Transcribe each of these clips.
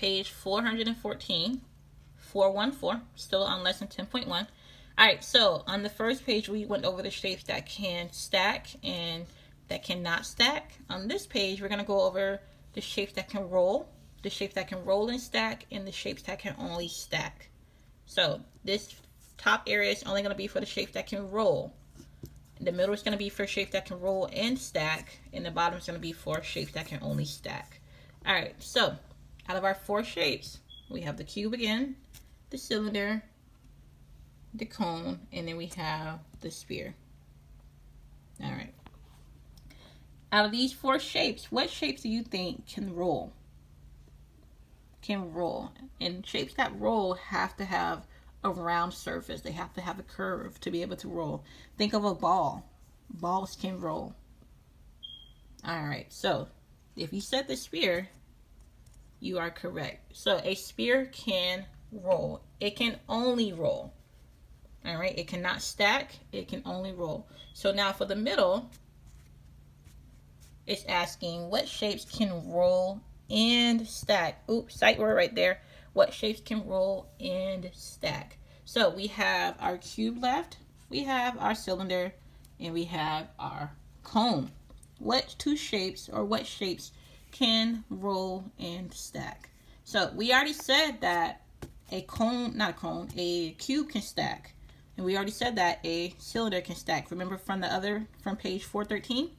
page 414, 414, still on lesson 10.1. All right, so on the first page, we went over the shapes that can stack and that cannot stack. On this page, we're going to go over the shapes that can roll, the shapes that can roll and stack, and the shapes that can only stack. So this top area is only going to be for the shapes that can roll. The middle is going to be for shapes that can roll and stack, and the bottom is going to be for shapes that can only stack. All right, so out of our 4 shapes, we have the cube again, the cylinder, the cone, and then we have the sphere. All right. Out of these 4 shapes, what shapes do you think can roll? Can roll. And shapes that roll have to have a round surface. They have to have a curve to be able to roll. Think of a ball. Balls can roll. All right, so if you said the sphere, you are correct. So a sphere can roll. It can only roll. All right, it cannot stack. It can only roll. So now for the middle, it's asking what shapes can roll and stack. Oops, sight word right there. What shapes can roll and stack? So we have our cube left, we have our cylinder, and we have our cone. What 2 shapes or what shapes can roll and stack? So we already said that a cone, not a cone, a cube can stack. And we already said that a cylinder can stack. Remember from page 413?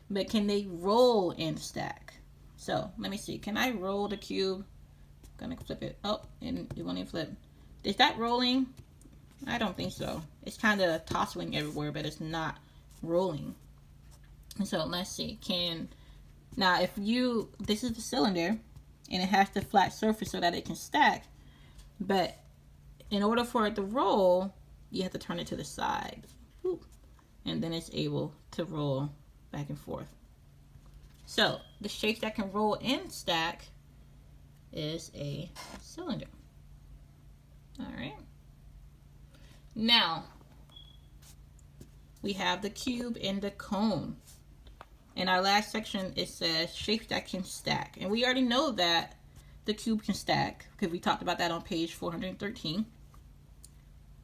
But can they roll and stack? So let me see. Can I roll the cube? I'm gonna flip it. Oh, and it won't even flip. Is that rolling? I don't think so. It's kind of tossing everywhere, but it's not rolling. And so let's see. Now if this is the cylinder, and it has the flat surface so that it can stack. But in order for it to roll, you have to turn it to the side. And then it's able to roll back and forth. So the shapes that can roll and stack is a cylinder. All right. Now we have the cube and the cone. In our last section, it says shapes that can stack. And we already know that the cube can stack because we talked about that on page 413.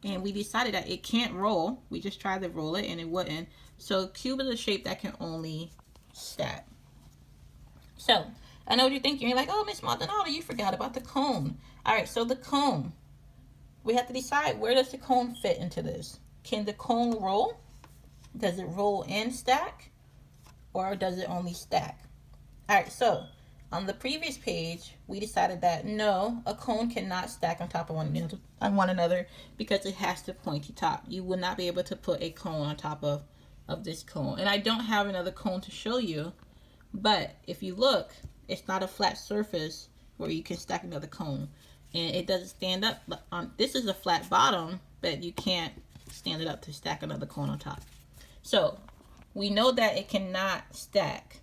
And we decided that it can't roll. We just tried to roll it and it wouldn't. So cube is a shape that can only stack. So I know what you're thinking. You're like, oh, Miss Maldonado, you forgot about the cone. All right, so the cone. We have to decide, where does the cone fit into this? Can the cone roll? Does it roll and stack? Or does it only stack? All right, so on the previous page, we decided that no, a cone cannot stack on top of one another because it has the pointy top. You will not be able to put a cone on top of this cone. And I don't have another cone to show you, but if you look, it's not a flat surface where you can stack another cone. And it doesn't stand up. This is a flat bottom, but you can't stand it up to stack another cone on top. So we know that it cannot stack.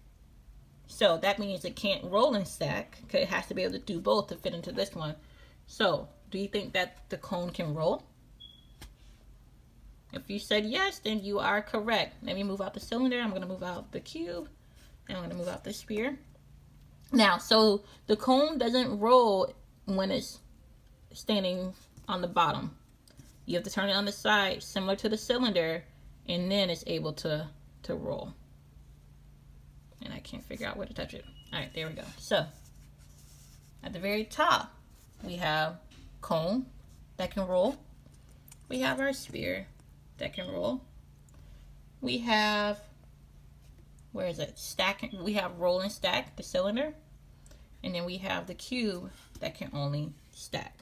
So that means it can't roll and stack because it has to be able to do both to fit into this one. So do you think that the cone can roll? If you said yes, then you are correct. Let me move out the cylinder. I'm going to move out the cube. And I'm going to move out the sphere. Now, so the cone doesn't roll when it's standing on the bottom. You have to turn it on the side, similar to the cylinder, and then it's able to roll. And I can't figure out where to touch it. All right, there we go. So at the very top, we have cone that can roll. We have our sphere that can roll. We have, where is it? Stack. We have roll and stack, the cylinder. And then we have the cube that can only stack.